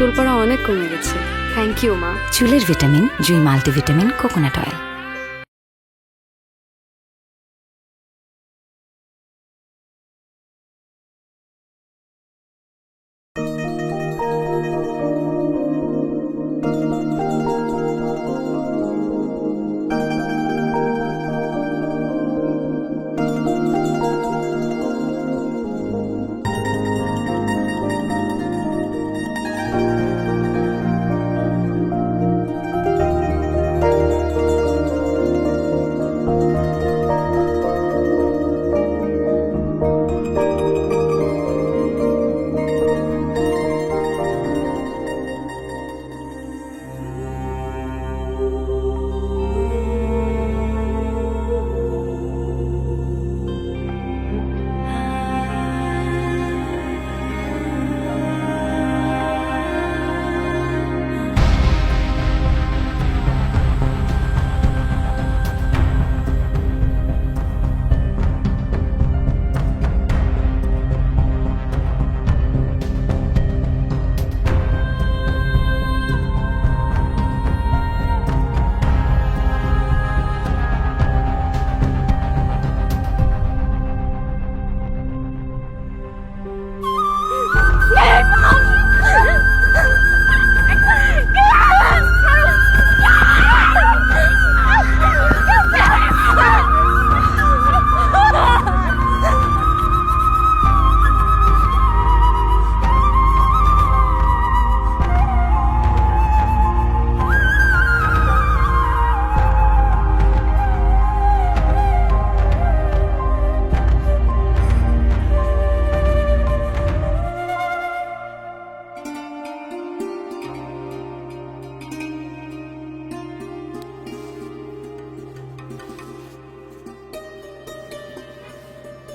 চুল পড়া অনেক কমে গেছে। থ্যাংক ইউ মা। চুলের ভিটামিন জুই মাল্টিভিটামিন কোকোনাট অয়েল।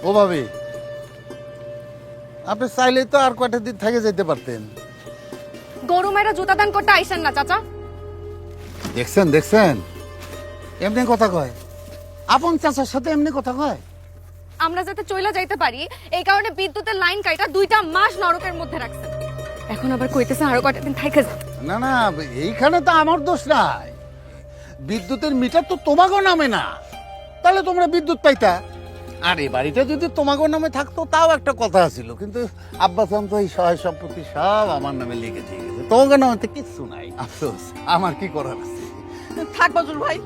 ও ভাবি, আপনি চাইলে তো আর কয়টা দিন থেকে যেতে পারতেন। গরু মেরা জুতা দান করতে আইসেন না চাচা। দেখছেন দেখছেন, এমনি কথা কয়, আপন চাচার সাথে এমনি কথা কয়। আমরা যাতে চইলা যাইতে পারি এই কারণে বিদ্যুতের লাইন কাইটা 2টা মাস নরকের মধ্যে রাখছেন। এখন আবার কইতেছেন আরো কয়টা দিন থাইকা যান। না না, এইখানে তো আমার দোষ নাই। বিদ্যুতের মিটার তো তোমাগো নামে না, তাহলে তোমরা বিদ্যুৎ পাইতা। আর এই বাড়িটা যদি তোমাগো নামে থাকতো তাও একটা কথা ছিল, কিন্তু আব্বাসান তো এই সহায় সম্পত্তি সব আমার নামে লিখে দিয়ে গেছে, তোমাকে নামে তো কিচ্ছু নাই। আফসোস, আমার কি করার আছে। থাক বজুল ভাই,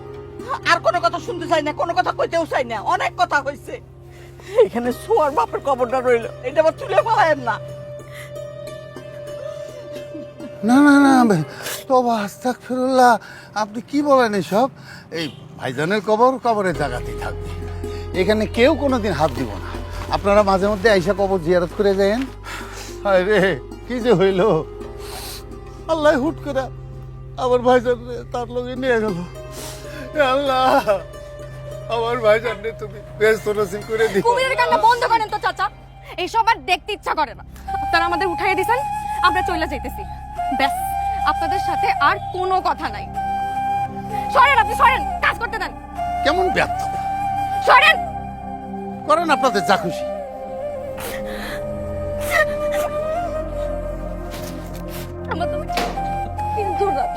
আর কোনো কথা শুনতে চাই না, কোনো কথা কইতেও চাই না, অনেক কথা হয়েছে। এখানে সোয়ার বাপের কবরটা রইল, এটা আবার তুলে পালায়েন না। না না না, তবা আস্তাগফিরুল্লাহ, আপনি কি বলেন এসব? এই ভাইজানের কবর কবরের জায়গাতেই থাকবে, এখানে কেউ কোনোদিন হাত দিব না। আপনারা মাঝে মধ্যে আইসা কবর জিয়ারত করে যায়েন। হায় রে, কি যে হইল, আল্লাহ হুট করে আমার ভাইজান তার লগে নিয়ে গেল। আল্লাহ, আমার ভাইজান তুমি ব্যস্ত নসিব করে দিও। কুমিরের কান্না বন্ধ করেন তো চাচা, এইসব আর দেখতে ইচ্ছা করে না। আপনারা আমাদের উঠাইয়া দিছেন, আমরা চইলা যাইতেছি, ব্যাস। আপনাদের সাথে আর কোনো কথা নাই। সরেন, আপনি সরেন, কাজ করতে দেন। কেমন ব্যর্থ সরেন। করেন আপনাদের যা খুশি। আমার তো কিন্তু রাত।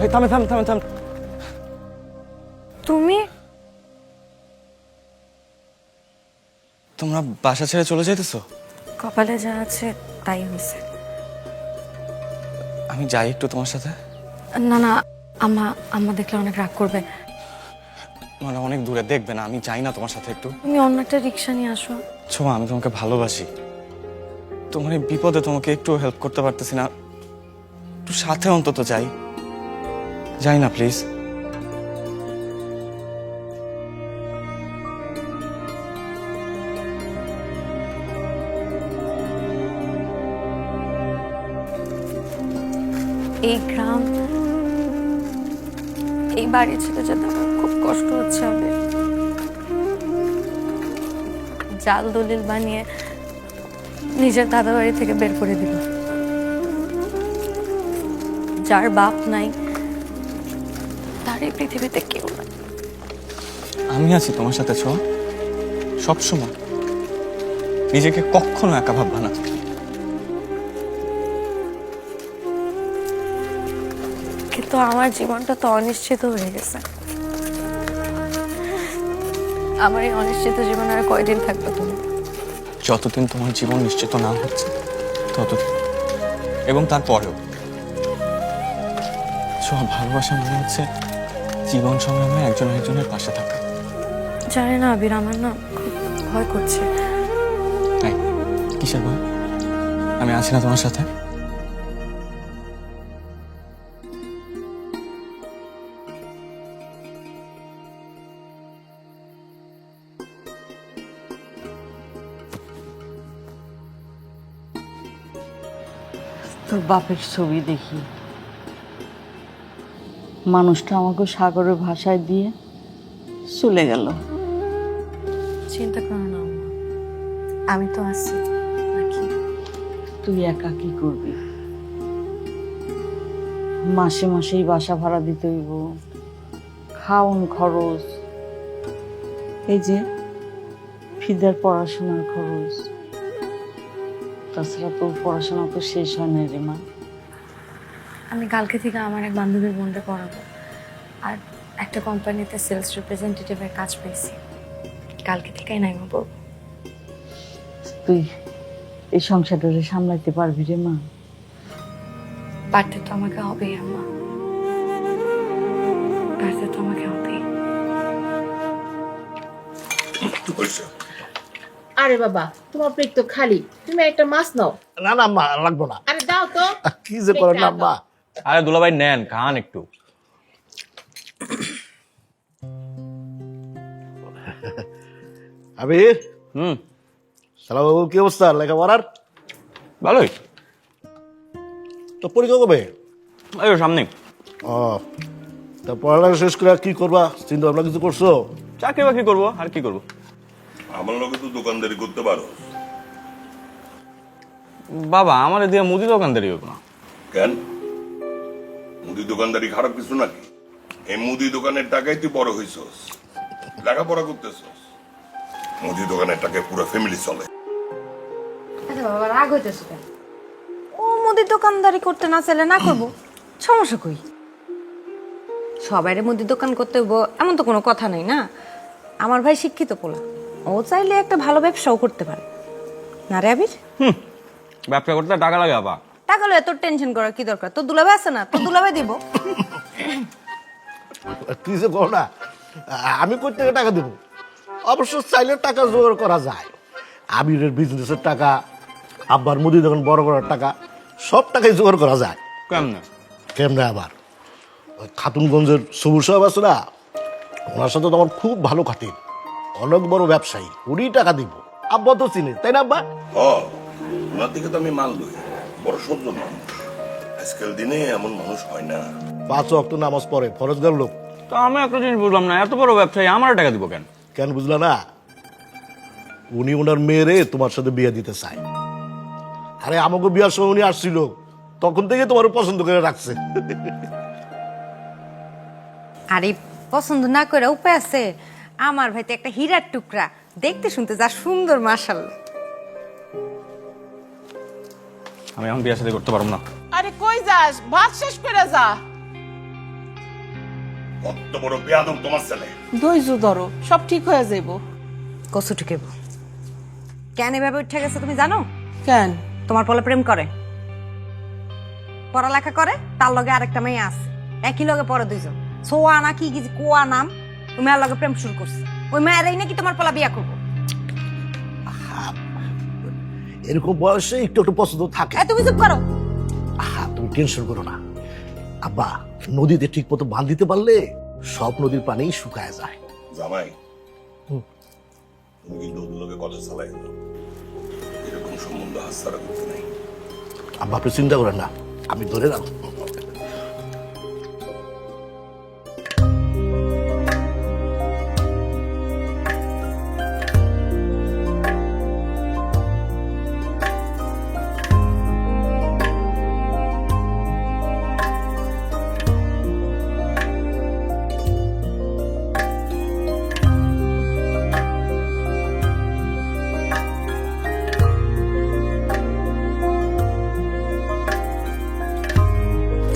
এই থামে থামে থামে থাম। তুমি তোমরা বাসা ছেড়ে চলে যাইতেছো? কপালে যা আছে তাই হয়েছে। আমি যাই একটু তোমার সাথে। না না, আম্মা আম্মা দেখলে অনেক রাগ করবে। মানে অনেক দূরে দেখবে না, আমি চাই না তোমার সাথে একটু। তুমি অন্য একটা রিক্সা নিয়ে আসো। ছোঁয়া, আমি তোমাকে ভালোবাসি। তোমার এই বিপদে তোমাকে একটু হেল্প করতে পারতেছি না, একটু সাথে অন্তত যাই। যাই না প্লিজ। এই গ্রাম, এই বাড়ি ছেড়ে যেতে আমার খুব কষ্ট হচ্ছে। হবে জাল দলিল বানিয়ে নিজের দাদা বাড়ি থেকে বের করে দিল। যার বাপ নাই তার এই পৃথিবীতে কেউ নাই। আমি আছি তোমার সাথে ছোঁয়া, সবসময়। নিজেকে কখনো একা ভাববা না। কিন্তু আমার জীবনটা তো অনিশ্চিত হয়ে গেছে। আমার এই অনিশ্চিত জীবনে আর কয়দিন থাকবে তুমি? যতদিন তোমার জীবন নিশ্চিত না হচ্ছে ততদিন, এবং তারপরেও। ছোঁয়া, ভালোবাসা মনে হচ্ছে জীবন সংগ্রামে একজন একজনের পাশে থাকা। জানি না আবির, আমার না খুব ভয় করছে। এই, কিসের ভয়? আমি আছি না তোমার সাথে? তোর বাপের ছবি দেখি, মানুষটা আমাকে সাগরের ভাষায় দিয়ে চলে গেল। চিন্তা করো না আম্মা, আমি তো আছি নাকি? তুই একা কি করবি? মাসে মাসেই বাসা ভাড়া দিতে হইব, খাওন খরচ, এই যে ফিদার পড়াশোনার খরচ। তাছাড়া তোর পড়াশোনা তো শেষ হয় না রে মা। আমি কালকে থেকে আমার এক বান্ধবীর বোনকে পড়াবো, আর একটা কোম্পানিতে সেলস রিপ্রেজেন্টেটিভের কাজ পেয়েছি। কালকে থেকেই নাইমা পড়বো। তুই এই সংসারটারে সামলাইতে পারবি রে মা? পারতে তো আমাকে হবেই আম্মা, পারতে তো আমাকে হবেই। আরে বাবা, তোমার প্লেট তো খালি, তুমি একটা মাছ নাও। না না মা, লাগবো না। আরে দাও তো। কি যে করেন না মা। আরে দুলাভাই নেন, খান একটু। আবির, হুম, সালাম বাবু, কি অবস্থা লেখাপড়ার? ভালোই। তো পরীক্ষা কবে? এই সামনে। ও, তা পড়ালেখা শেষ করে কি করবা চিন্তা ভাবনা কিছু করছো? চাকরি বাকরি করবো, আর কি করবো। আমার লোকে তো দোকানদারি করতে পারো। বাবা, আমার দিয়ে মুদি দোকানদারি হোক না। কেন, মুদি দোকানদারি খারাপ কিছু নাকি? এই মুদি দোকানের টাকায় তুই বড় হইছস, লেখাপড়া করতেছস। মুদি দোকানের টাকায় পুরো ফ্যামিলি চলে। আচ্ছা বাবা, রাগ হইতেছে কেন? ও মুদির দোকানদারি করতে না চাইলে না করবো, সমস্যা কই? সবাইরে মুদির দোকান করতে হইব এমন তো কোনো কথা নাই না। আমার ভাই শিক্ষিত পোলা, ও চাইলে একটা ভালো ব্যবসাও করতে পারে না রে আবির? ব্যবসা করতে টাকা লাগে বাবা। টাকা লয়ে তোর টেনশন করার কি দরকার? তোর দুলাভাই আছে না, তোর দুলাভাই দিব। কি যে করো না, আমি কই থেকে টাকা দেবো? অবশ্য চাইলে টাকা জোগাড় করা যায়। আবিরের বিজনেসের টাকা, আব্বার মুদি দোকান বড় করার টাকা, সব টাকাই জোগাড় করা যায়। কেমনে? কেমনে আবার? ওই খাতুনগঞ্জের সবুজ সাহেব আছে না, ওনার সাথে তো আমার খুব ভালো খাতির, অনেক বড় ব্যবসায়ী, উনি টাকা দিব। আব্বা তো চিনে, তাই না আব্বা? হ, ওনার দিকে তো আমি মাল লই, বড় সহ্য মানুষ। আজকাল দিনে এমন মানুষ হয় না। 5 ওয়াক্ত নামাজ পড়ে, ফরজগার লোক। তো আমি একটা জিনিস বুঝলাম না, এত বড় ব্যবসায়ী আমার টাকা দিব কেন? কেন বুঝলা না? উনি ওনার মেয়েরে তোমার সাথে বিয়ে দিতে চায়। আরে আমাকে বিয়ার সময় উনি আসছিল, তখন থেকে তোমার পছন্দ করে রাখছে। আরে পছন্দ না করে উপায় আছে? আমার ভাই তো একটা হীরার টুকরা, দেখতে শুনতে যা সুন্দর, মাশাআল্লাহ। আমি এখন বিয়ে সাথে করতে পারবো না। আরে কই যাস? ভাত শেষ করে যা। কত বড় বেয়াদব তোমার ছেলে। ধৈর্য ধরো, সব ঠিক হয়ে যাইব। কসু ঠুকেব কেন এভাবে উঠে গেছে তুমি জানো? কেন? তোমার পোলা প্রেম করে, পড়ালেখা করে, তার লগে আরেকটা মেয়ে আছে, একই লগে পড়ে দুইজন। সোয়া না কি কি কোয়া নাম, ওই মেয়ের লগে প্রেম শুরু করছে। ওই মেয়েরাই নাকি তোমার পোলা বিয়া করবো। এরকম বয়সে একটু একটু পছন্দ থাকে। তুমি চুপ করো। তুমি টেনশন করো না আব্বা, নদীতে ঠিক মতো বাঁধ দিতে পারলে সব নদীর পানি শুকায় যায়। জামাই তুমি কিন্তু ওদের লোকে কলেজ চালাই না, এরকম সম্বন্ধ হাতছাড়া করতে নাই। আব্বা আপনি চিন্তা করেন না, আমি ধরে রাখবো।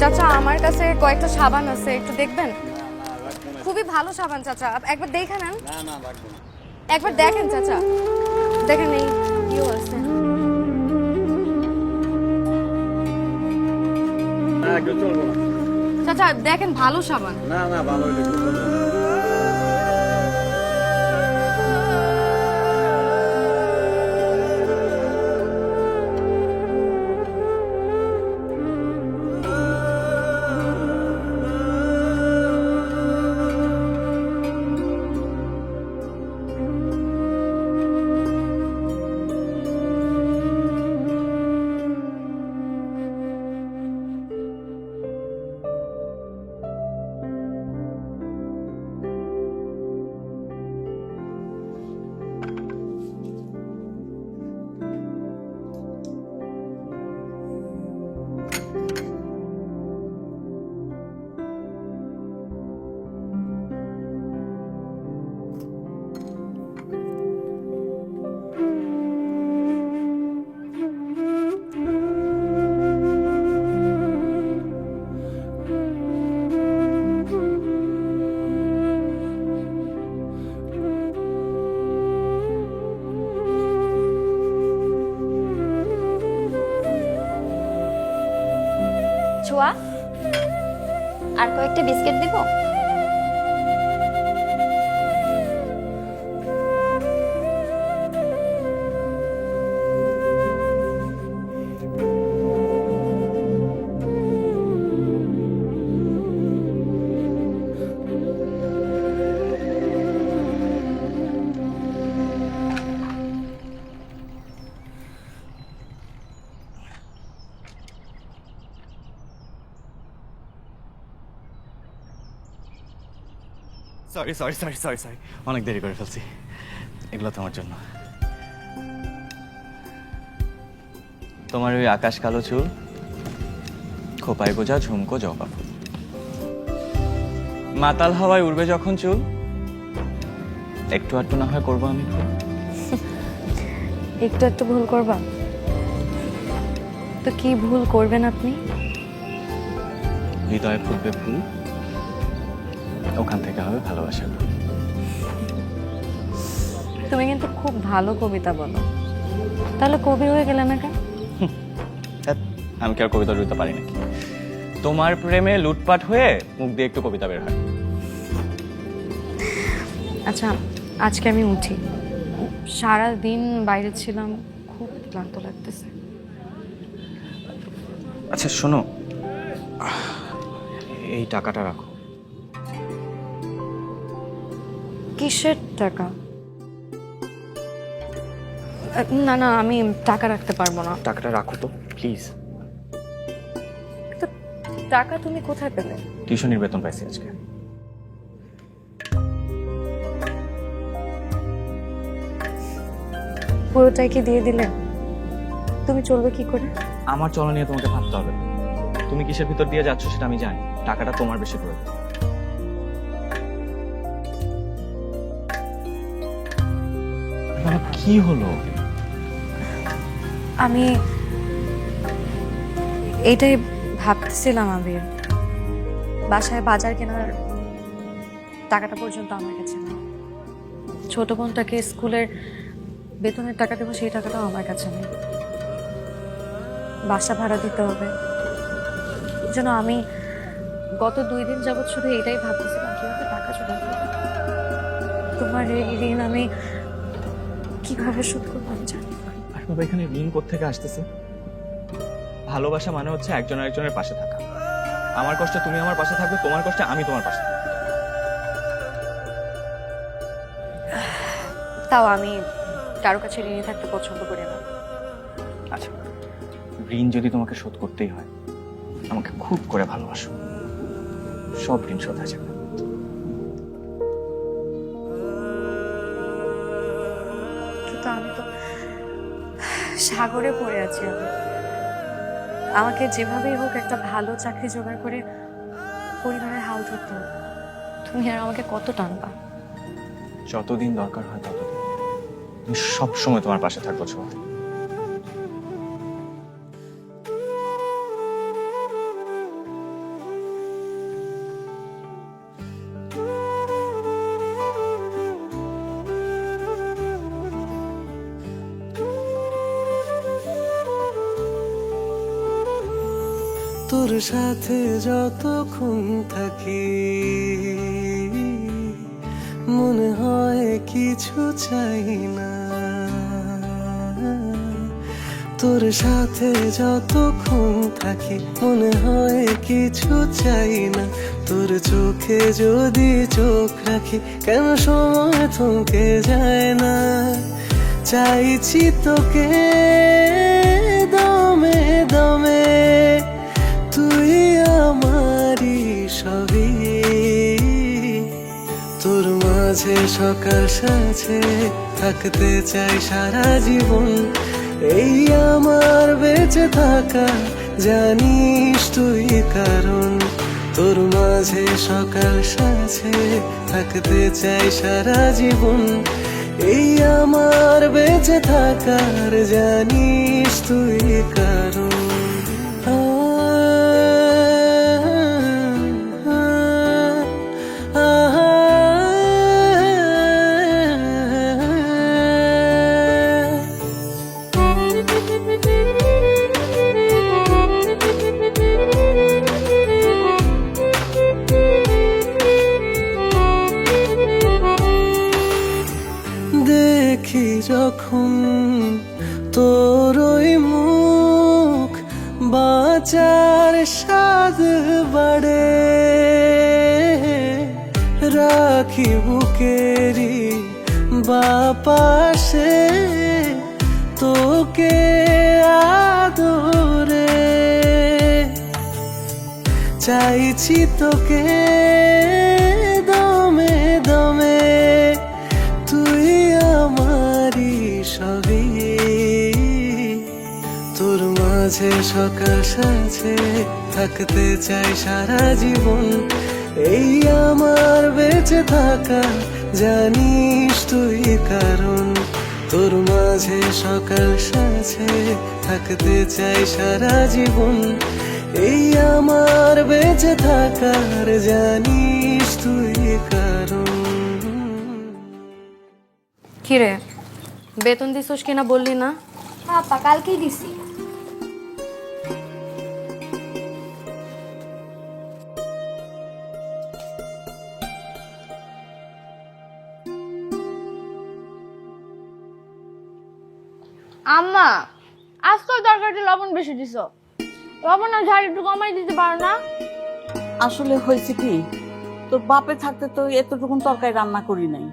চাচা আমার কাছে কয়েকটা সাবান আছে, একটু দেখবেন? খুবই ভালো সাবান চাচা, একবার দেখে নেন। একবার দেখেন চাচা, দেখেন এই ইউ আছে। চাচা দেখেন ভালো সাবান। ছোঁয়া, আর কয়েকটা বিস্কিট দিব? Sorry sorry sorry sorry sorry, অনেক দেরি করে ফেলছি। এগুলো তোমার জন্য। তোমার ওই আকাশ কালো চুল, খোপায় গোজা ঝুমকো জবা ফুল, মাতাল হাওয়ায় উড়বে যখন চুল, একটু আধটু না হয় করবো আমি ভুল। একটু একটু ভুল করবা তো কি ভুল করবেন আপনি? হৃদয়ে ফুটবে ফুল, ওখান থেকে হবে ভালোবাসা। তুমি কিন্তু খুব ভালো কবিতা বলো, তাহলে কবি হয়ে গেলে না কেন? আমি কি আর কবিতা লিখতে পারি নাকি? তোমার প্রেমে লুটপাট হয়ে মুখ দিয়ে একটু কবিতা বের হয়। আচ্ছা আজকে আমি উঠি, সারা দিন বাইরে ছিলাম, খুব ক্লান্ত লাগতেছে। আচ্ছা শোনো, এই টাকাটা রাখো। কিসের টাকা? না না, আমি টাকা রাখতে পারবো না। টাকাটা রাখো তো প্লিজ। তো টাকা তুমি কোথায় পেলে? টিউশনির বেতন পাইছি আজকে। পুরোটাই কি দিয়ে দিলে? তুমি চলবে কি করে? আমার চলা নিয়ে তোমাকে ভাবতে হবে। তুমি কিসের ভিতর দিয়ে যাচ্ছ সেটা আমি জানি। টাকাটা তোমার বেশি প্রয়োজন। কি হলো? আমি এইটাই ভাবতেছিলাম, আবির বাসায় বাজার কেনার টাকাটা পর্যন্ত আমার কাছে নেই। ছোট বোনটাকে স্কুলের বেতনের টাকা দেবো, সেই টাকাটাও আমার কাছে নেই। বাসা ভাড়া দিতে হবে। যেন আমি গত 2 দিন যাবৎ শুধু এটাই ভাবতেছিলাম কিভাবে টাকা জোগাড় করবো। তোমার এই ঋণ আমি কিভাবে শোধ করবো আমি জানি না। আর বাবা, এখানে ঋণ কোত্থেকে আসতেছে? ভালোবাসা মানে হচ্ছে একজন আরেকজনের পাশে থাকা। আমার কষ্টে তুমি আমার পাশে থাকবে, তোমার কষ্টে আমি তোমার পাশে থাকবো। তাও আমি কারো কাছে ঋণী থাকতে পছন্দ করি না। আচ্ছা, ঋণ যদি তোমাকে শোধ করতেই হয়, আমাকে খুব করে ভালোবাসো, সব ঋণ শোধ হয়ে যাবে। কিন্তু আমি তো সাগরে পড়ে আছি। আমাকে যেভাবেই হোক একটা ভালো চাকরি জোগাড় করে পরিবারের হাল ধরতে হবে। তুমি আর আমাকে কত টানবা? যতদিন দরকার হয় ততদিন। আমি সবসময় তোমার পাশে থাকবো ছোঁয়া। তোর সাথে যতক্ষণ থাকি মনে হয় কিছু চাই না। তোর সাথে যতক্ষণ থাকি মনে হয় কিছু চাই না। তোর চোখে যদি চোখ রাখি কেন সময় থমকে যায় না। চাইছি তোকে দমে দমে, তুই আমারই সবই। তোর মাঝে সকাল সাজে থাকতে চাই সারা জীবন। এই আমার বেঁচে থাকা জানিস তুই কারণ। তোর মাঝে সকাল সাজে থাকতে চাই সারা জীবন। এই আমার বেঁচে থাকার জানিস তুই কারণ। দেখি যখন তোর ওই মুখ বাঁচার স্বাদ বাড়ে। রাখি বুকেরি বাপাশে তোকে আদরে। চাইছি তোকে দমে দমে, তুই আমারই সবই। তোর মাঝে সকাল সাজে থাকতে চাই সারা জীবন। এই আমার বেঁচে থাকা জানিস তুই কারণ। তোর মাঝে সকাল সাজে থাকতে চাই সারা জীবন। এই আমার বেঁচে থাকার জানিস তুই কারণ। কিরে, বেতন দিছস কিনা বললি না? আপা কালকেই দিছি। আম্মা, আজকাল তরকারিতে লবণ বেশি দিছ। লবণ আর ঝাল একটু কমাই দিতে পারো না? আসলে হয়েছে কি, তোর বাপে থাকতে তো এতটুকুন তরকারি রান্না করি নাই,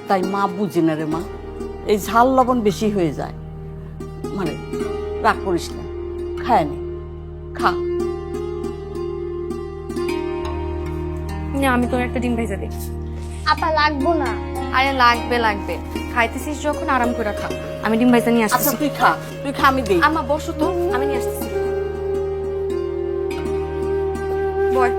তাই মা বুঝি না রে মা। এই ঝাল লবণ বেশি হয়ে যায়। মানে রাগ করিস না, খায় নি, খা। আমি তোর একটা ডিম ভেজে দিই। আপা লাগবো না। আরে লাগবে লাগবে, খাইতেছিস যখন আরাম করে খা। আমি ডিম ভাইজা নিয়ে আচ্ছা আসতেছি। তুই খা, তুই খা, আমি দিই। আম্মা বসো তো, আমি নিয়ে আসতেছি। বয়।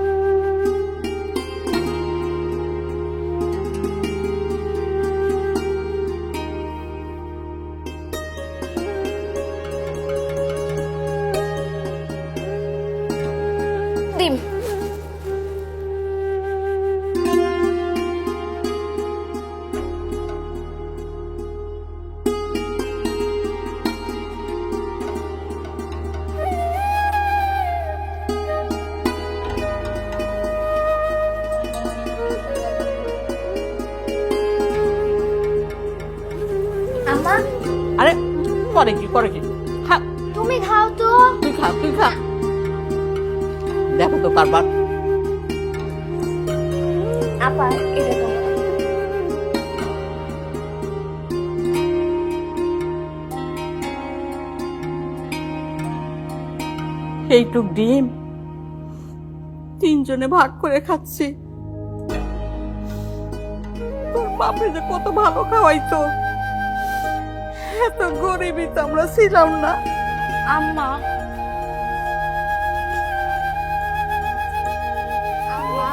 ডিম। আম্মা, আরে করে কি, করে কি, খা, তুমি খাও তো। তুই খা, তুই খা। দেখো তো কারবার। আপা এটা তো এইটুক ডিম 3 জনে ভাগ করে খাচ্ছি। তোর বাপে যে কত ভালো খাওয়াইতো, এত গরিবই তো আমরা ছিলাম না। আম্মা আম্মা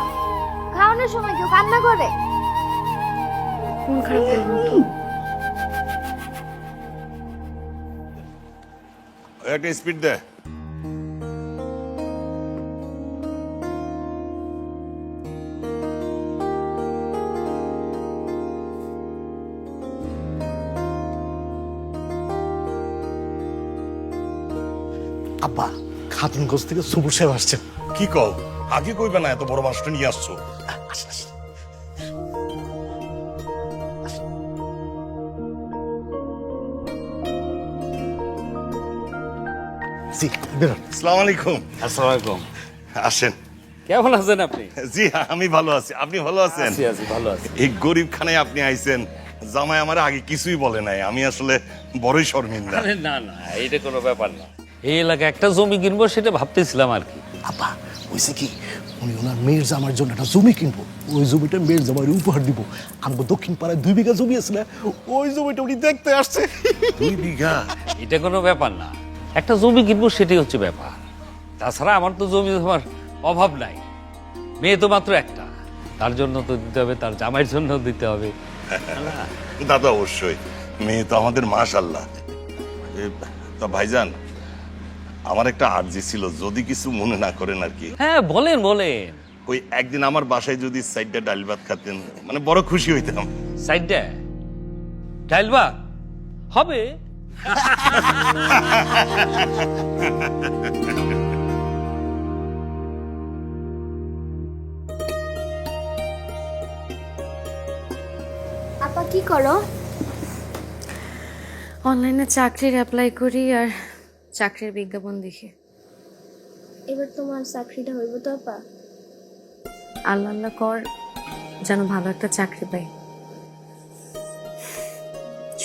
খাওয়ানোর সময় কেউ কান্না করে? মন খারাপ করবেন তো? একটা স্পিড দে। আব্বা, খাতুনগঞ্জ থেকে সুবুর সাহেব আসছেন। কি কও? আগে কইবে না এত বড় মাছটা নিয়ে আসছো? আসেন, আসেন। জি, বেরোন। আসসালামু আলাইকুম। আসসালামু আলাইকুম। আসেন। কেমন আছেন আপনি? জি আমি ভালো আছি, আপনি ভালো আছেন? আছি, ভালো আছি। এই গরিব খানায় আপনি আইছেন, জামাই আমার আগে কিছুই বলে নাই, আমি আসলে বড়ই শর্মিন্দা। আরে না না, এটা কোনো ব্যাপার না। এই এলাকায় একটা জমি কিনবো সেটা ভাবতেছিলাম আর কি। আব্বা, হয়েছে কি, উনি ওনার মেয়ের জামার জন্য একটা জমি কিনবো। ওই জমিটা মেয়ের জামাই উপহার দিব। আমাকে দক্ষিণ পাড়ায় 2 বিঘা জমি আছে না, ওই জমিটা উনি দেখতে আসছে। 2 বিঘা? এটা কোনো ব্যাপার না, একটা জমি কিনবো সেটাই হচ্ছে ব্যাপার। তাছাড়া আমার তো জমি জমার অভাব নাই, মেয়ে তো মাত্র একটা, তার জন্য তো দিতে হবে, তার জামাইয়ের জন্য দিতে হবে। দাদা অবশ্যই, মেয়ে তো আমাদের মাশাআল্লাহ। তা ভাইজান, আমার একটা আর্জি ছিল, যদি কিছু মনে না করেন আর কি। হ্যাঁ বলেন বলেন। ওই একদিন আমার বাসায় যদি সাইডটা ডাল ভাত খাতেন, মানে বড় খুশি হইতাম। সাইডটা ডাইল ভাত হবে? আপা কি করো? অনলাইনে চাকরির অ্যাপ্লাই করি আর চাকরির বিজ্ঞাপন দেখি। এবার তোমার চাকরিটা হইব তো আপা? আল্লাহ আল্লাহ কর যেন ভালো একটা চাকরি পাই।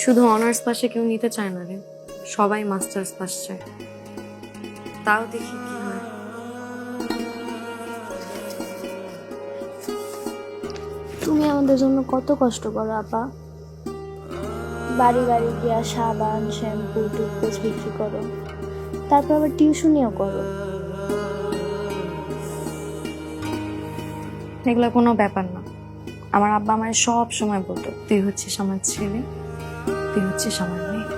শুধু অনার্স পাশে কেউ নিতে চায় না রে, সবাই মাস্টার্স পাস চায়। তাও দেখি কি হয়। তুমি আমাদের জন্য কত কষ্ট করো আপা। বাড়ি বাড়ি গিয়া সাবান, শ্যাম্পু, টুথপেস্ট বিক্রি করো, তারপর আবার টিউশনিও করো। এগুলো কোনো ব্যাপার না। আমার আব্বা আমায় সব সময় বলতো, তুই হচ্ছিস আমার ছেলে, তুই হচ্ছিস আমার মেয়ে।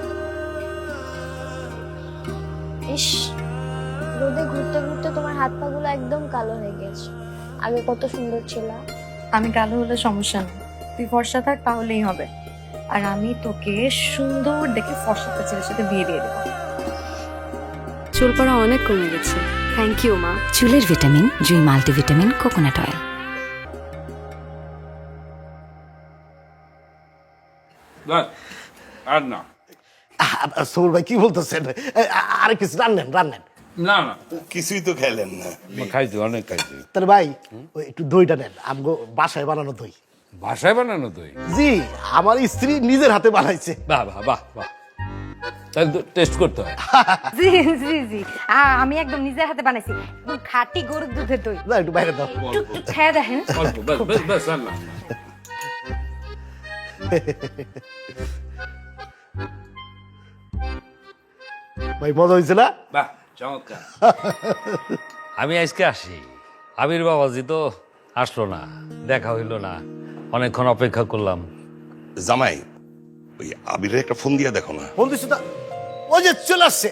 ইস, রোদে ঘুরতে ঘুরতে তোমার হাত পা গুলো একদম কালো হয়ে গেছে। আগে কত সুন্দর ছিল। আমি কালো হলে সমস্যা নেই, তুই ফর্সা থাক তাহলেই হবে। আর আমি তোকে সুন্দর দেখে ফর্সা ছেলের সাথে বিয়ে দিয়ে দেবো। চুল পড়া অনেক কমে গেছে, থ্যাংক ইউ মা। চুলের ভিটামিন জুই মাল্টিভিটামিন কোকোনাট অয়েল। আর না সুবুর ভাই কি বলতেছেন? আরে কিছু রান্নেন, রান্নেন। না না, কিছুই তো খাইলেন না। খাইছি, অনেক খাইছি। তাহলে ভাই ওই একটু দইটা নেন, আমগো বাসায় বানানো দই। বাসায় বানানো দই? জি, আমার স্ত্রী নিজের হাতে বানাইছে। বাহ বাহ বাহ বাহ, তাহলে টেস্ট করতে হয়। জি জি জি, আমি একদম নিজের হাতে বানাইছি, একদম খাঁটি গরুর দুধের দই। না, একটু বাইরে দাও। একটু খেয়ে দেখেন। অল্প, ব্যাস ব্যাস ব্যাস, আর না। ভাই মজা হয়েছে না? বাহ, চমৎকার। আমি আজকে আসি, আবির বাবাজি তো আসলো না, দেখা হইলো না, অনেকক্ষণ অপেক্ষা করলাম। জামাই, ওই আবিরের একটা ফোন দিয়া দেখো না। ফোন দিচ্ছি তো, ওই যে চলে আসছে।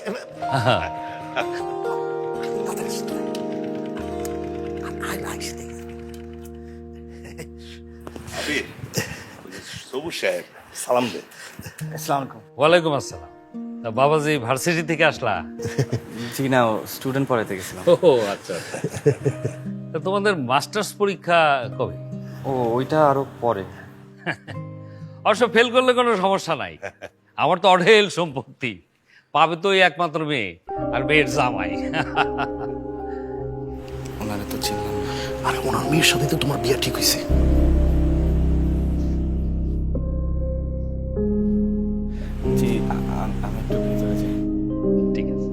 আবির, সবুজ সাহেব সালাম দে। আসসালামু আলাইকুম। ওয়ালাইকুম আসসালাম। তা বাবাজি ভার্সিটি থেকে আসলা? জি না, স্টুডেন্ট পড়াতে গেছিলাম। ও আচ্ছা আচ্ছা। তা তোমাদের মাস্টার্স পরীক্ষা কবে? ও, ওইটা আরো পরে। অবশ্য ফেল করলে কোনো সমস্যা নাই, আমার তো অঢেল সম্পত্তি, পাবে তো ওই একমাত্র মেয়ে আর মেয়ের জামাই। আরে ওনার মেয়ের সাথে তো তোমার বিয়ে ঠিক হয়েছে। জি আমি একটু ভিতরে যাই। ঠিক আছে।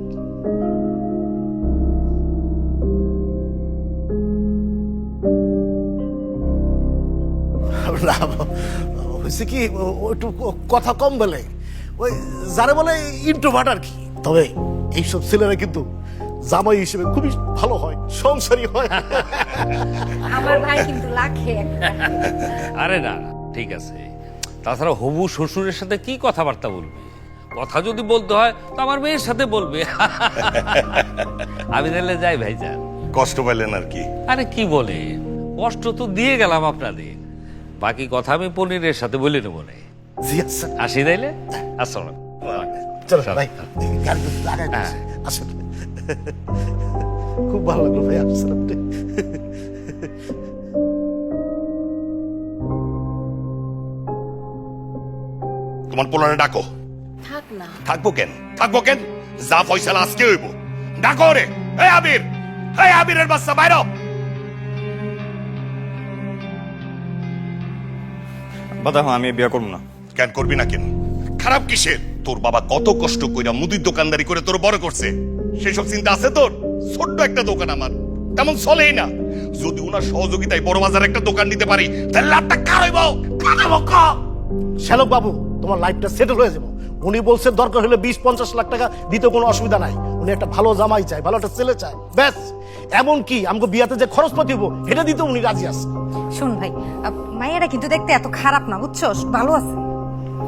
না হয়েছে কি, ও একটু কথা কম বলে, ওই যারা বলে ইন্ট্রোভার্ট আর কি। তবে এইসব ছেলেরা কিন্তু জামাই হিসেবে খুবই ভালো হয়, সংসারী হয়। আমার ভাই কিন্তু লাখে আরে না, ঠিক আছে। তাছাড়া হবু শ্বশুরের সাথে কি কথাবার্তা বলবে? কথা যদি বলতে হয় তো আমার মেয়ের সাথে বলবে। আমি তাহলে যাই ভাইজান। কষ্ট পাইলেন আর কি? আরে কি বলে, কষ্ট তো দিয়ে গেলাম আপনাদের, বাকি কথা আমি পনিরের সাথে বলে নেবো না। জি আচ্ছা, আসি তাইলে, আসসালাম। চলো ভাই, গাড়ি লাগাই আসেন। খুব ভালো লাগলো ভাই, আসছেন আপনি। তোমার পোলারে ডাকো। থাক না। থাকবো কেন? থাকবো কেন? যা ফয়সালা আজকে হইব। ডাকো রে। এই আবির, এই আবিরের বাচ্চা বাইরো। বাবা আমি বিয়ে করবো না। কেন করবি না কেন? খারাপ কিসের? তোর বাবা কত কষ্ট কইরা মুদির দোকানদারি করে তোর বড় করছে, সেসব চিন্তা আছে তোর? ছোট্ট একটা দোকান আমার, তেমন চলেই না। যদি ওনার সহযোগিতায় বড় বাজার একটা দোকান নিতে পারি তাহলে লাভটা কার হইব? শ্যালক বাবু, তোমার লাইফটা সেটেল হয়ে যাবো। উনি বলছেন দরকার হলে 20-50 লাখ টাকা দিতে কোনো অসুবিধা নাই। উনি একটা ভালো জামাই চায়, ভালো একটা ছেলে চায়, ব্যাস। এমন কি আমাকে বিয়াতে যে খরচপাতি হবো এটা দিতে উনি রাজি আছে। শোন ভাই, মাইয়াটা কিন্তু দেখতে এত খারাপ না, বুঝছো? ভালো আছে।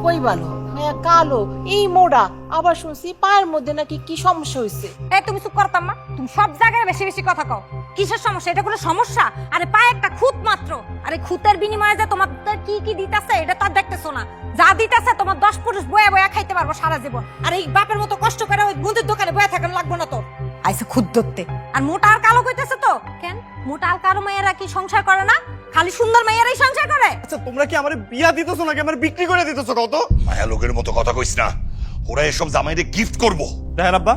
কই ভালো? হ্যাঁ কালো, এই মোড়া, আবার শুনছি পায়ের মধ্যে নাকি কি সমস্যা হয়েছে। এই তুমি চুপ করতাম না, তুমি সব জায়গায় বেশি বেশি কথা কও। কিসের সমস্যা? এটা কোনো সমস্যা? আরে পায়ে একটা খুঁত মাত্র, আরে খুঁতের বিনিময়ে যে তোমার কি কি দিতেছে এটা তো আর দেখতেছো না। যা দিতেছে তোমার 10 পুরুষ বয়া বয়া খাইতে পারবো সারা জীবন। আর এই বাপের মতো কষ্ট করে ওই মুদির দোকানে বয়া থাকার লাগবে না তো। আইসে খুদ ধরতে। আর মোটা আর কালো কইতেছে তো কেন? মোটা আর কালো মেয়েরা কি সংসার করে না? খালি সুন্দর মেয়েরাই সংসার করে। আচ্ছা তোমরা কি আমারে বিয়া দিতেছো নাকি আমার বিক্রি করে দিতেছো কত? মায়া লোকের মতো কথা কইস না। ওরা এসব জামাইরে গিফট করবো। দেখেন আব্বা,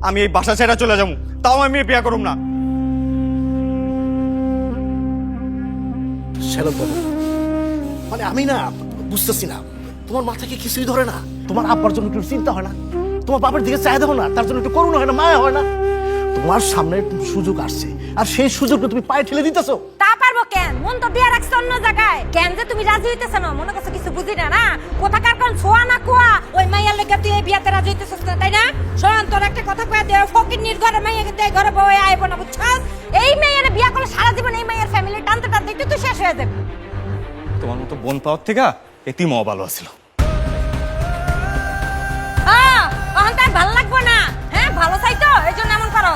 আমি এই বাসা ছেড়ে চলে যাবো, তাও আমি বিয়া করব না। শ্যালক বাবু, মানে আমি না বুঝতেছি না, তোমার মাথাকে কিছুই ধরে না? তোমার আব্বার জন্য একটু চিন্তা হয় না? তোমার বাবার দিকে চাই দেবো না? তার জন্য একটু করুণা হয় না, মায়া হয় না? তোমার সামনে সুযোগ আসছে, আর সেই সুযোগটা তুমি পায়ে ঠেলে দিতেছো। তা পারবো কেন? মন তো দিয়া রাখছো অন্য জায়গায়। কেন যে তুমি রাজি হইতেছ না? মনে করছো কিছু বুঝি না না? কোথাকার কোন ছোয়া না কুয়া ওই মাইয়ার লেগে তুই এই বিয়াতে রাজি হইতেছস না, তাই না? শোন, তোর একটা কথা কয়ে দে, ফকিন্নির ঘরে মাইয়াকে দেয় ঘরে বউ আইব না, বুঝছস? এই মাইয়ারে বিয়া করলে সারা জীবন এই মাইয়ার ফ্যামিলি টানতে টানতে তুই শেষ হয়ে যাবে। তোমার মতো বোন পাওয়ার থেকে এতিমও ভালো আছিল। এখন তার ভালো লাগবে না? হ্যাঁ ভালো চাইতো, এই জন্য এমন করো।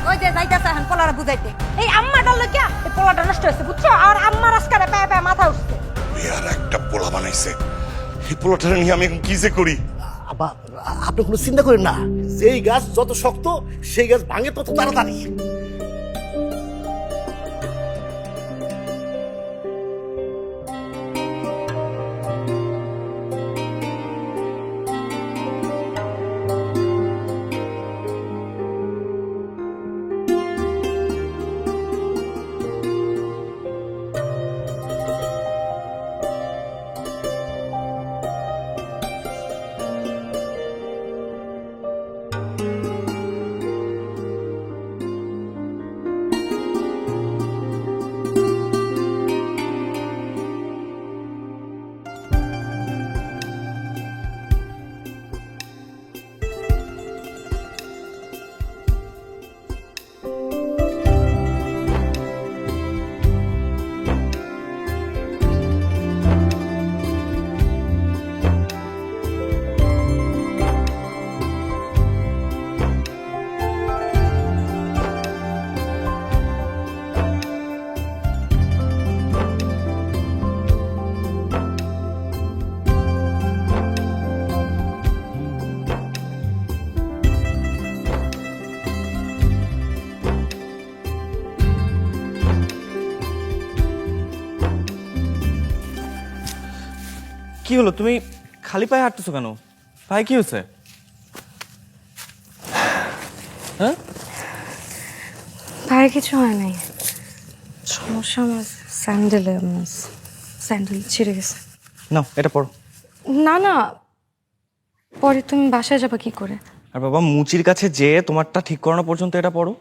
ওই যে যাইতেছে এখন পোলারা বুঝাইতে, এই আম্মাটা লইয়া এই পোলাটা নষ্ট হয়েছে, বুঝছো? আর আম্মার আজকারে পায়ে পায়ে মাথা উঠছে। আর একটা পোলা বানাইছে, এই পোলাটা নিয়ে আমি এখন কি যে করি? আব্বা, আপনি কোনো চিন্তা করেন না। যেই গাছ যত শক্ত সেই গাছ ভাঙে তত তাড়াতাড়ি। কি হলো, তুমি খালি পায়ে হাঁটতেছো কেন? ভাই কি হয়েছে? হ্যাঁ পায়ে কিছু হয় নাই। সমস্যা আমার স্যান্ডেল ছিঁড়ে গেছে। নাও এটা পড়ো। না না, পরে তুমি বাসায় যাবা কি করে? আর বাবা, মুচির কাছে যে তোমারটা ঠিক করানো পর্যন্ত এটা পড়ো।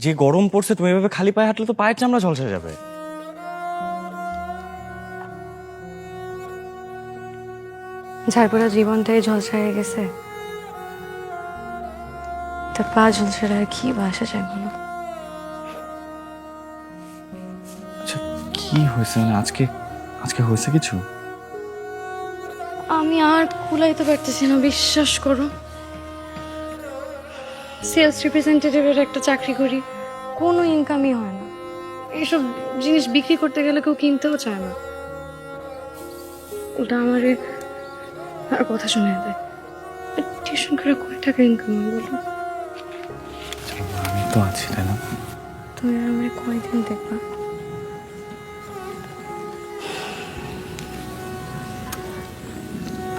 যে গরম পড়ছে, তুমি এভাবে খালি পায়ে হাঁটলে তো পায়ের চামড়া ঝলসে যাবে। ঝাড়পুরা জীবনটাই ঝলসা হয়ে গেছে, তার পা ঝলসে আর কি বাসা যায় বলো? আচ্ছা, কি হয়েছে? মানে আজকে আজকে হয়েছে কিছু? আমি আর কুলাইতে পারতেছি না, বিশ্বাস করো। সেলস রিপ্রেজেন্টেটিভের একটা চাকরি করি, কোনো ইনকামই হয় না। এইসব জিনিস বিক্রি করতে গেলে কেউ কিনতেও চায় না, ওটা আমারে আর কথা শুনে দেয়। টিউশন করে কয় টাকা ইনকাম হয় বলো? আমি তো আছি, তাই না? তুমি আর আমায় কয়দিন দেখবা?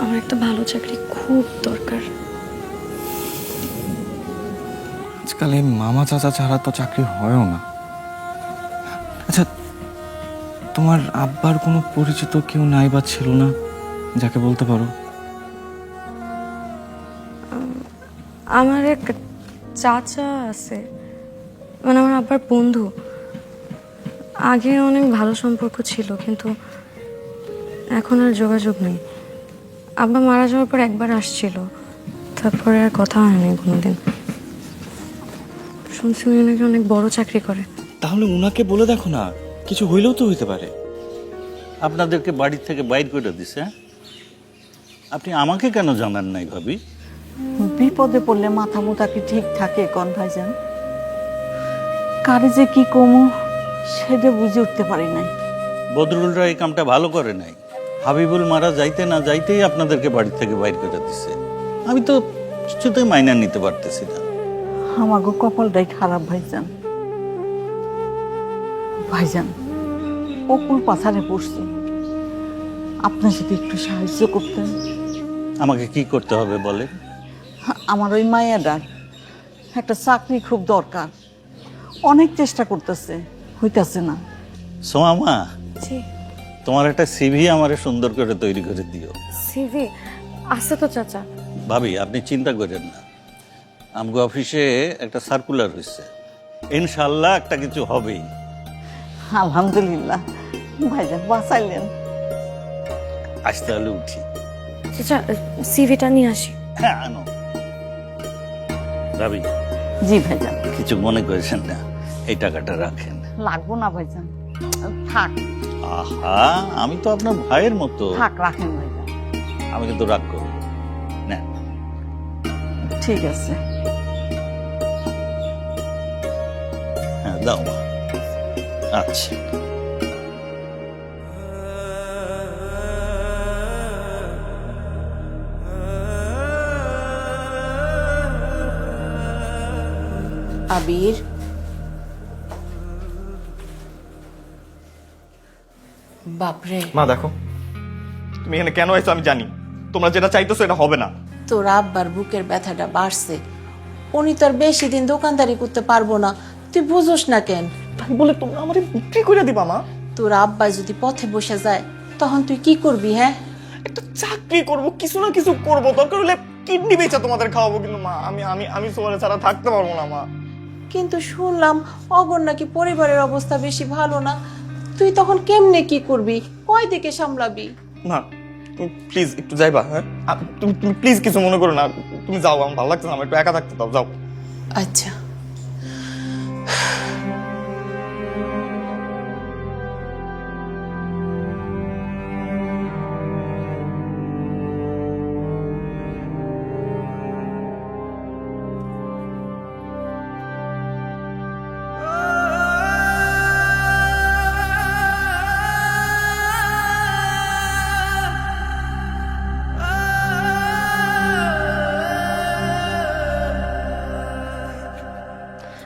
আমার একটা ভালো চাকরি খুব দরকার। আজকাল এই মামা চাচা ছাড়া তো চাকরি হয়ও না। আচ্ছা, তোমার আব্বার কোনো পরিচিত কেউ নাই বা ছিল না যাকে বলতে পারো? আমার এক চাচা আছে, মানে আমার আব্বার বন্ধু। আগে অনেক ভালো সম্পর্ক ছিল, কিন্তু এখন আর যোগাযোগ নেই। আব্বা মারা যাওয়ার পর একবার আসছিল, তারপরে আর কথা হয়নি কোনোদিন। শুনছি উনি নাকি অনেক বড় চাকরি করে। তাহলে উনাকে বলে দেখো না, কিছু হইলেও তো হইতে পারে। আপনাদেরকে বাড়ি থেকে বাইর করে দিছে, আপনি আমাকে কেন জানান নাই ভাবি? বিপদে পড়লে মাথা মুথা কি ঠিক থাকে কোন ভাইজান? কারে যে কি কমু সেটা বুঝে উঠতে পারি নাই। বদরুলরা এই কামটা ভালো করে নাই। হাবিবুল মারা যাইতে না যাইতেই আপনাদেরকে বাড়ি থেকে বাইর করে দিছে। আমি তো কিছুতেই মাইনা নিতে পারতেছি না। আমাগো কপালটাই খারাপ ভাইজান। ভাইজান, অকুল পাথারে পড়ছি, আপনি যদি একটু সাহায্য করতেন। আমাকে কি করতে হবে বলে? আমার ওই মায়াডার একটা চাকরি খুব দরকার, অনেক চেষ্টা করতেছে, হইতাছে না। সোমামা, জি। তোমার একটা সিভি আমারে সুন্দর করে তৈরি করে দিও। সিভি আছে তো চাচা। ভাবি, আপনি চিন্তা করেন না, আমগো অফিসে একটা সার্কুলার হয়েছে, ইনশাল্লাহ একটা কিছু হবেই। আলহামদুলিল্লাহ, ভাইজান বাঁচাইলেন। আজ তাহলে উঠি। চাচা, সিভিটা নিয়ে আসি। হ্যাঁ, আনো। ভাবি, জি ভাইজান। কিছু মনে করেছেন না, এই টাকাটা রাখেন। লাগবো না ভাইজান, থাক। আহা, আমি তো আপনার ভাইয়ের মতো। থাক, রাখেন ভাইজান। আমি কিন্তু রাগ করব না। ঠিক আছে। হ্যাঁ, দাও মা। আচ্ছা, আবির, বাপরে, মা দেখো, তুমি এখানে কেন আইছো আমি জানি। তোমরা যেটা চাইতেছো এটা হবে না। তোর আব্বার বুকের ব্যথাটা বাড়ছে, উনি তো আর বেশি দিন দোকানদারি করতে পারবো না, তুই বুঝোস না কেন? তাই বলে তোমরা আমারে বিক্রি করে দিবা মা? তোর আব্বা যদি পথে বসে যায় তখন তুই কি করবি? হ্যাঁ, একটা চাকরি করব, কিছু না কিছু করব, দরকার হলে কিডনি বেচা তোমাদের খাওয়াবো, কিন্তু মা আমি আমি আমি সোয়ারে ছাড়া থাকতে পারবো না মা। কিন্তু শুনলাম অগর নাকি পরিবারের অবস্থা বেশি ভালো না, তুই তখন কেমনে কি করবি? কয় দিকে সামলাবি? মা, তুমি প্লিজ একটু যাইবা। হ্যাঁ, তুমি তুমি প্লিজ কিছু মনে করো না, তুমি যাও, আমার ভালো লাগছে না, আমার একটু একা থাকতে দাও, যাও। আচ্ছা,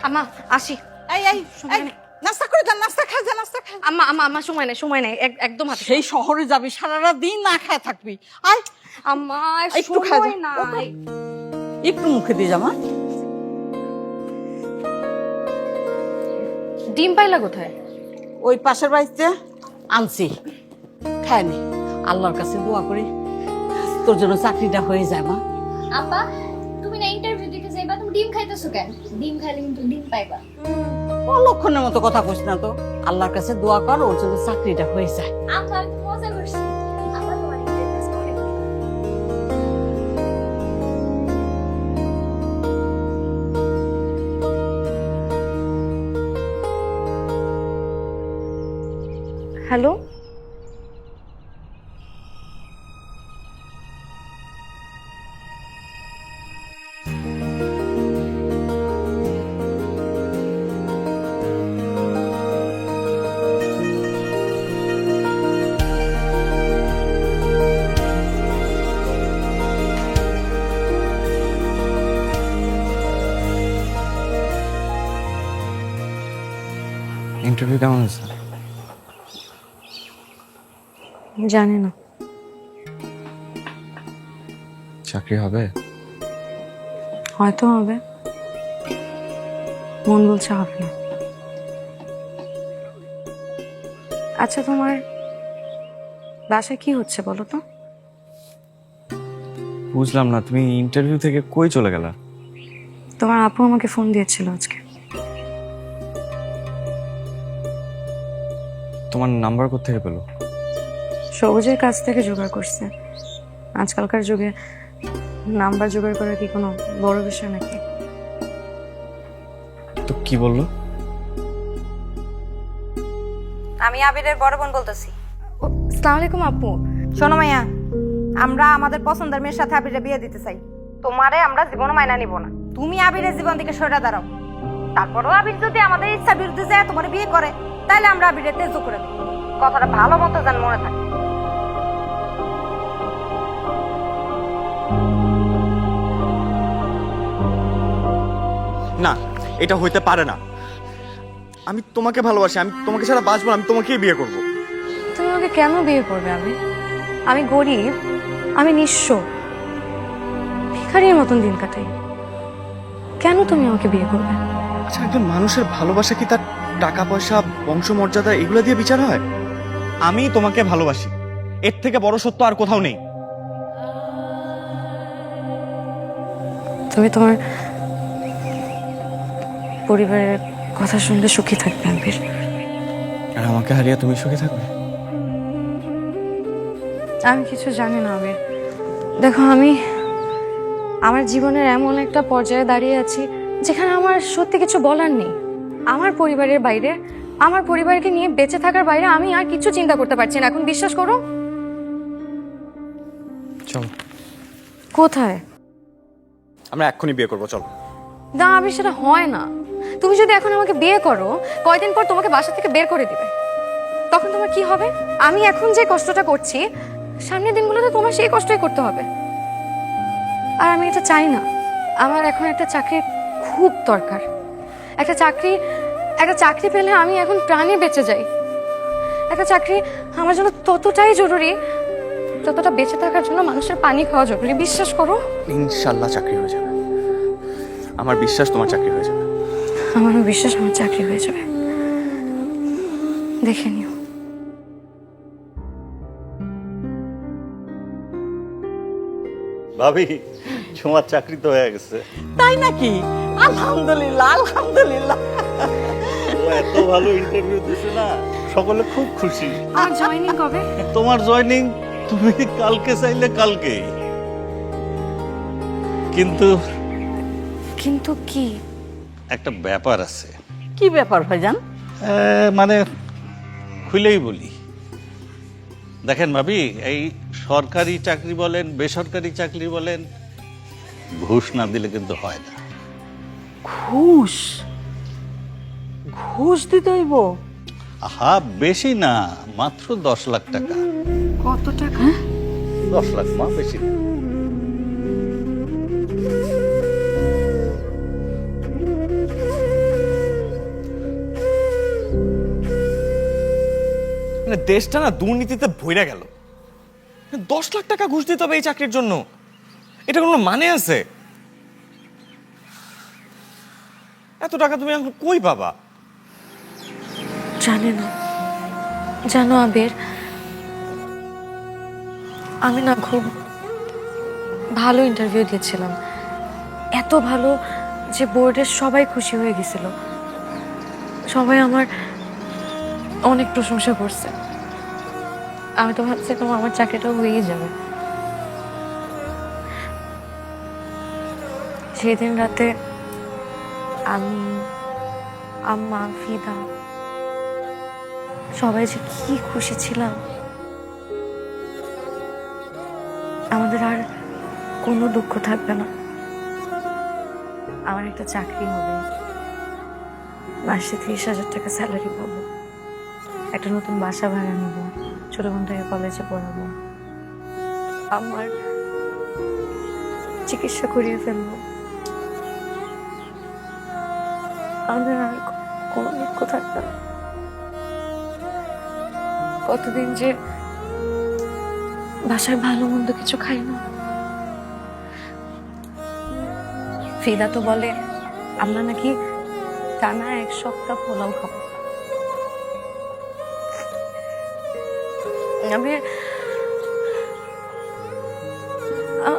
আম্মা আসি। এই এই এই, নাস্তা করে যা, নাস্তা খা যা, নাস্তা খা। আম্মা আম্মা আম্মা সময় নেই, সময় নেই, একদম হাতে। সেই শহরে যাবি, সারা দিন না খায় থাকবি। আয় আম্মা একটু খা যা। সময় নাই। একটু মুখে দিয়ে জামা। ডিম পাইলা কোথায়? ওই পাশের বাড়িতে আনছি, খায় নি। আল্লাহর কাছে দোয়া করি তোর জন্য চাকরিটা হয়ে যায় মা। আপা তুমি না ইন্টারভিউ দিতে যাইবা, তুমি ডিম খাইতেছো কেন? ডিম খাইলে কিন্তু ডিম পাইবা। অলক্ষণের মতো কথা কইস না তো, আল্লাহর কাছে দোয়া কর ওর জন্য চাকরিটা হয়ে যায়। আপা আমি মজা করছি, আপা তোমার ইন্টারভিউ করে দিই। হ্যালো, ইন্টারভিউ কেমন হয়েছে? জানি না। চাকরি হবে? হয়তো হবে, মন বলছে হবে না। আচ্ছা, তোমার বাসায় কি হচ্ছে বলো তো? বুঝলাম না, তুমি ইন্টারভিউ থেকে কই চলে গেলা? তোমার আপু আমাকে ফোন দিয়েছিল আজকে। তোমার নাম্বার কোত্থেকে পেলো? সবুজের কাছ থেকে জোগাড় করছে। আজকালকার যুগে নাম্বার জোগাড় করা কি কোনো বড় বিষয় নাকি? তো কি বললো? আমি আবিরের বড় বোন বলতেছি। আসসালামু আলাইকুম আপু। শোনো মাইয়া, আমরা আমাদের পছন্দের মেয়ের সাথে আবিরের বিয়ে দিতে চাই। তোমারে আমরা জীবন মাইনা নিব না। তুমি আবিরের জীবন থেকে সরে দাঁড়াও। তারপরেও আবির যদি আমাদের ইচ্ছা বিরুদ্ধে যায় তোমার বিয়ে করে, তাহলে আমরা আবিরের তেজ করে দেব। কথাটা ভালো মতো যেন মনে থাকে। না, এটা হইতে পারে না। আমি তোমাকে ভালোবাসি, আমি তোমাকে ছাড়া বাঁচবো না, আমি তোমাকেই বিয়ে করব। তুমি আমাকে কেন বিয়ে করবে? আমি গরিব, আমি নিঃস্ব, ভিখারির মতন দিন কাটাই। কেন তুমি আমাকে বিয়ে করবে? আচ্ছা, একজন মানুষের ভালোবাসা কি তার টাকা পয়সা, বংশমর্যাদা এগুলো দিয়ে বিচার হয়? আমি তোমাকে ভালোবাসি, এর থেকে বড় সত্য আর কোথাও নেই। তুমি তোমার পরিবারের কথা শুনলে সুখী থাকবে আবির। আর আমাকে হারিয়ে তুমি সুখী থাকবে? আমি কিছু জানি না আবির। দেখো, আমার জীবনের এমন একটা পর্যায়ে দাঁড়িয়ে আছি যেখানে আমার সত্যি কিছু বলার নেই। আমার পরিবারের বাইরে, আমার পরিবারকে নিয়ে বেঁচে থাকার বাইরে আমি আর কিছু চিন্তা করতে পারছি না এখন, বিশ্বাস করো। চলো। কোথায়? আমরা এক্ষুনি বিয়ে করবো, চলো। না আবির, সেটা হয় না। তুমি যদি এখন আমাকে বিয়ে করো, কয়দিন পর তোমাকে বাসা থেকে বের করে দিবে। তখন তোমার কি হবে? আমি এখন যে কষ্টটা করছি, সামনের দিনগুলোতে তোমার সেই কষ্টই করতে হবে। আর আমি এটা চাই না। আমার এখন একটা চাকরির খুব দরকার। একটা চাকরি পেলে আমি এখন প্রাণে বেঁচে যাই। একটা চাকরি আমার জন্য ততটাই জরুরি যতটা বেঁচে থাকার জন্য মানুষের পানি খাওয়া জরুরি। বিশ্বাস করো। ইনশাল্লাহ চাকরি হয়ে যাবে, আমার বিশ্বাস তোমার চাকরি হয়ে যাবে। আমারও বিশ্বাস আমার চাকরি হয়ে যাবে, দেখে নিও। ভাবি, তোমার চাকরি তো হয়ে গেছে। তাই নাকি? আলহামদুলিল্লাহ, আলহামদুলিল্লাহ। ও এত ভালো ইন্টারভিউ দিছে না, সকলে খুব খুশি। আর জয়েনিং কবে? তোমার জয়েনিং তুমি কালকে চাইলে কালকে। কিন্তু কিন্তু কি? একটা ব্যাপার আছে। কি ব্যাপার ভাইজান? মানে খুলেই বলি। দেখেন ভাবি, এই সরকারি চাকরি বলেন, বেসরকারি চাকরি বলেন, ঘুষ না দিলে কিন্তু হয় না। ঘুষ? ঘুষ দিতে হইব? আহা, বেশি না, মাত্র 10 লাখ টাকা। কত টাকা? 10 লাখ মা, বেশি না। দেশটা না দুর্নীতিতে ভইরা গেল। 10 লাখ টাকা ঘুষ দিতে হবে এই চাকরির জন্য? এটা কোনো মানে আছে? এত টাকা তুমি এখন কই পাবা? জানে না, জানো আবির, আমি না খুব ভালো ইন্টারভিউ দিয়েছিলাম, এত ভালো যে বোর্ডের সবাই খুশি হয়ে গেছিল, সবাই আমার অনেক প্রশংসা করছে। আমি তো ভাবছিলাম আমার চাকরিটা হয়েই যাবে। সেদিন রাতে আমি, আম্মা, ফিদা সবাই যে কি খুশি ছিলাম। আমাদের আর কোনো দুঃখ থাকবে না, আমার একটা চাকরি হবে, মাসে 30,000 টাকা স্যালারি পাবো, একটা নতুন বাসা ভাড়া নেব, ছোট বোনটাকে কলেজে পড়াবো, আমার চিকিৎসা করিয়ে ফেলবো। আমাদের আর কোনো দুঃখ থাকবে না। কতদিন যে বাসায় ভালো মন্দ কিছু খাই না। ফিদা তো বলে আমরা নাকি টানা 1 সপ্তাহ পোলাও খাবো।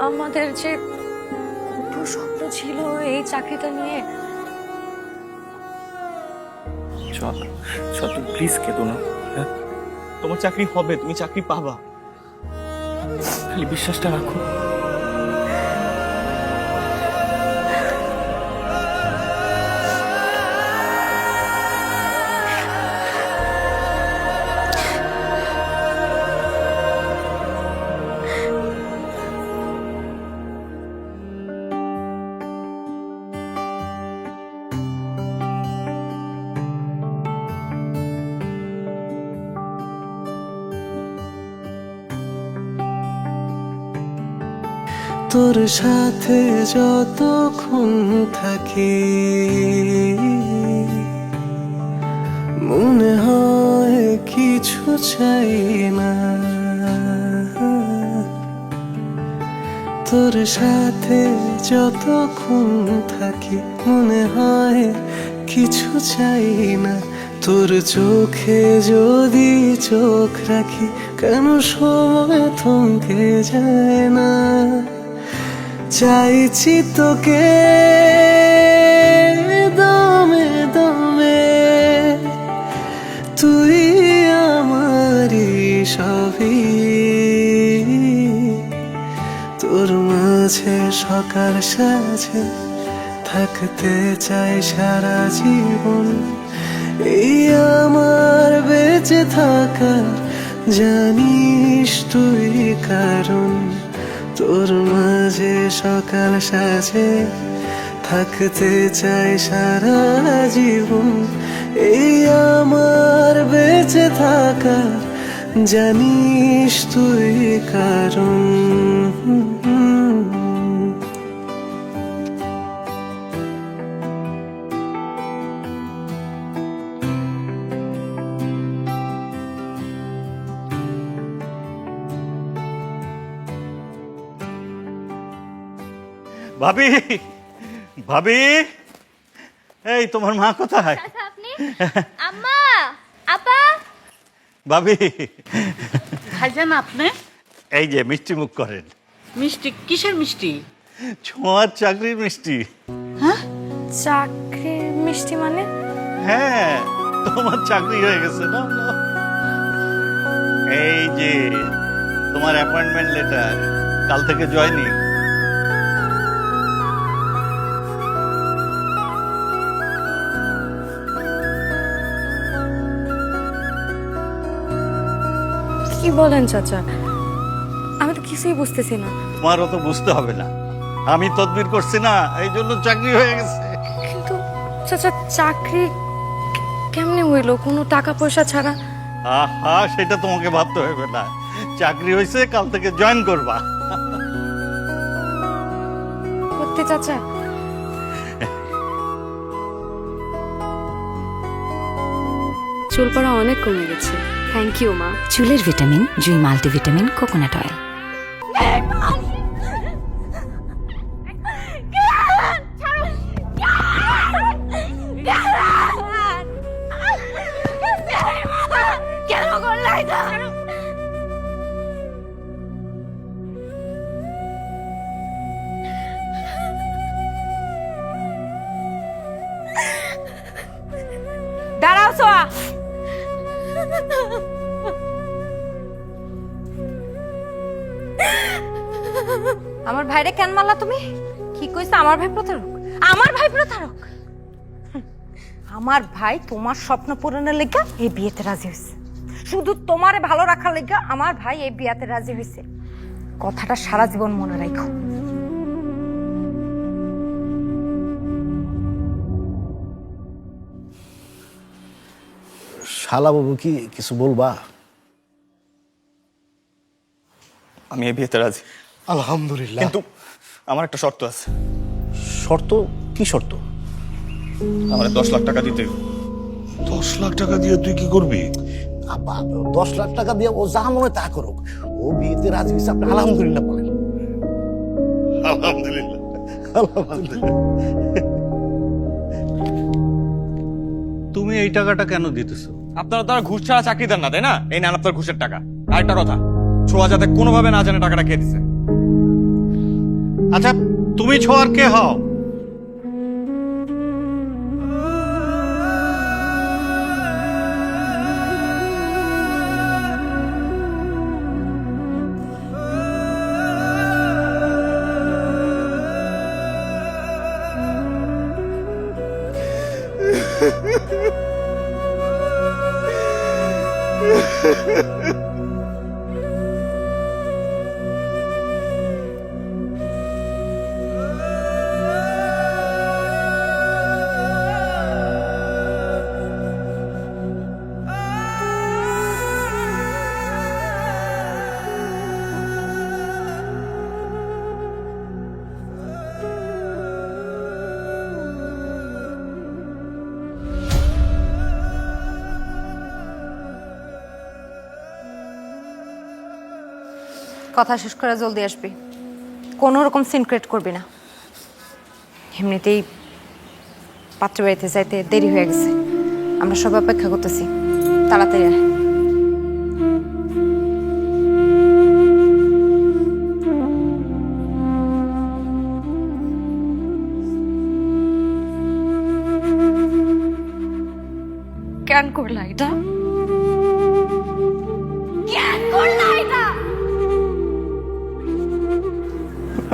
আমাদের যে স্বপ্ন ছিল এই চাকরিটা নিয়ে। চল চল, তুমি প্লিজ কেঁদো না। হ্যাঁ, তোমার চাকরি হবে, তুমি চাকরি পাবা, খালি বিশ্বাসটা রাখো। তোর সাথে যতক্ষণ থাকি মনে হয় কিছু চাই না। তোর সাথে যতক্ষণ থাকি মনে হয় কিছু চাই না। তোর চোখে যদি চোখ রাখি কেন সময় থমকে যায় না। চাইছি তোকে দমে দমে, তুই আমারই সবই। তোর মাঝে সকাল সাজে থাকতে চাই সারা জীবন। এই আমার বেঁচে থাকার জানিস তুই কারণ। তোর মাঝে সকাল সাজে থাকতে চাই সারা জীবন। এই আমার বেঁচে থাকার জানিস তুই কারণ। ভাবি, ভাবি, এই তোমার মা কোথায়? আপনি আম্মা, আপা। ভাবি, ভাইজান আপনি এই যে মিষ্টি মুখ করেন। মিষ্টি? কিসের মিষ্টি? ছোঁয়ার চাকরির মিষ্টি। চাকরির মিষ্টি মানে? হ্যাঁ, তোমার চাকরি হয়ে গেছে না? এই যে তোমার অ্যাপয়েন্টমেন্ট লেটার, কাল থেকে জয়েনিং। কি বলেন চাচা? আমি তো কিছুই বুঝতেছি না। তোমারও তো বুঝতে হবে না, আমি তদবির করছি না, এই জন্য চাকরি হয়ে গেছে। কিন্তু চাচা চাকরি কেমনে হইলো কোনো টাকা পয়সা ছাড়া? আহা, সেটা তোমাকে ভাবতে হবে না, চাকরি হয়েছে, কাল থেকে জয়েন করবা। সত্যি চাচা? চুল পড়া অনেক কমে গেছে, থ্যাংক ইউ মা। চুলের ভিটামিন জুই মাল্টিভিটামিন কোকোনাট অয়েল। এটা? দাঁড়াও সোয়া। আমার ভাইরে কেন মারলা তুমি? কি কইছ আমার ভাই প্রতারক? আমার ভাই প্রতারক? আমার ভাই তোমার স্বপ্ন পূরণের লেগা এই বিয়েতে রাজি হয়েছে। শুধু তোমারে ভালো রাখার লেগা আমার ভাই এই বিয়েতে রাজি হয়েছে। কথাটা সারা জীবন মনে রাখো। শালা বাবু কি কিছু বলবা? আমি এই বিয়েতে রাজি, আলহামদুলিল্লাহ। কিন্তু আমার একটা শর্ত আছে। শর্ত? কি শর্ত? আমার 10 লাখ টাকা দিতে হবে। 10 লাখ টাকা দিয়ে তুই কি করবি? আব্বা 10 লাখ টাকা দিয়ে ও যা মনে তা করুক, ও বিয়েতে রাজি হয়েছে। আপনি আলহামদুলিল্লাহ বলেন। আলহামদুলিল্লাহ। আলহামদুলিল্লাহ। তুমি এই টাকাটা কেন দিতেছো? আপনারা তারা ঘুষ ছাড়া চাকরি দেন না, তাই না? এই নেন আপনার ঘুষের টাকা। আরেকটা কথা, ছোঁয়া যাতে কোনোভাবে না জানে টাকাটা কে দিছে। আচ্ছা, তুমি ছোঁয়ার কে হও? কথা শেষ করে জলদি আসবি, কোনো রকম সিন ক্রিয়েট করবি না। এমনিতেই পাত্র বাড়িতে যাইতে দেরি হয়ে গেছে, আমরা সব অপেক্ষা করতেছি। তাড়াতাড়ি আয়। কেন করলা এটা? কেন করলা এটা?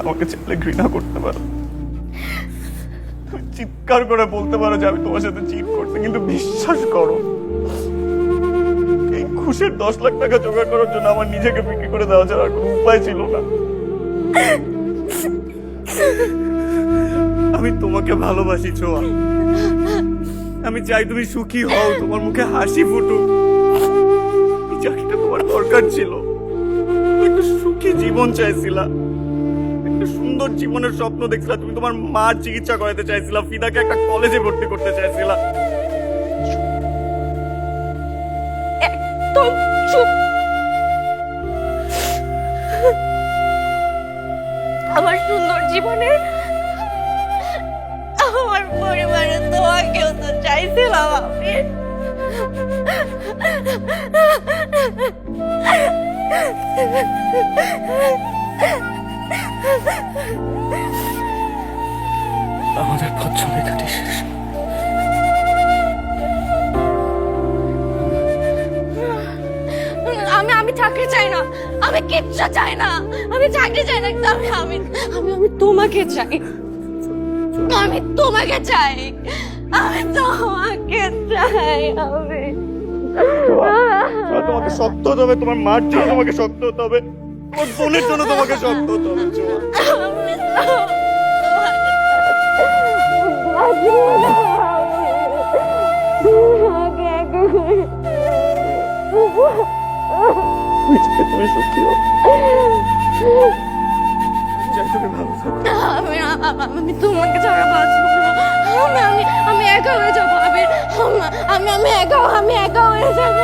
আমাকে চাইলে ঘৃণা করতে পারো, চিৎকার করে বলতে পারো যে আমি তোমার সাথে চিট করছি, কিন্তু বিশ্বাস করো এই ঘুষের 10 লাখ টাকা জোগাড় করার জন্য আমার নিজেকে বিক্রি করে দেওয়া ছাড়া আর কোনো উপায় ছিল না। আমি তোমাকে ভালোবাসি ছোঁয়া, আমি চাই তুমি সুখী হও, তোমার মুখে হাসি ফুটুক। এই চাকরিটা তোমার দরকার ছিল, তুমি একটা সুখী জীবন চাইছিলা, একটা সুন্দর জীবনের স্বপ্ন দেখছিলা, তুমি তোমার মার চিকিৎসা করাতে চাইছিলা, ফিদাকে একটা কলেজে ভর্তি করতে চাইছিলা। একদম চুপ। আমার সুন্দর জীবনে আমার পরিবারের তোমাকেও তো চাইছিলাম আমি। আমাদের পথ চলে কাটি শেষ। আমি চাকরি চাই না, আমি কিচ্ছু চাই না, আমি চাকরি চাই না, আমি আমি আমি আমি তোমাকে চাই, আমি তোমাকে চাই, আমি তোমাকে চাই। আমি তোমাকে শক্ত হতে হবে, তোমার মার জন্য তোমাকে শক্ত হতে হবে, তোমার বোনের জন্য তোমাকে শক্ত হতে হবে। তুমি সুখী হও, চাই তুমি ভালো থাকো। আমি তোমাকে ছাড়া বাঁচবো না, আমি একা হয়ে যাবো, আমি একা হয়ে যাবো।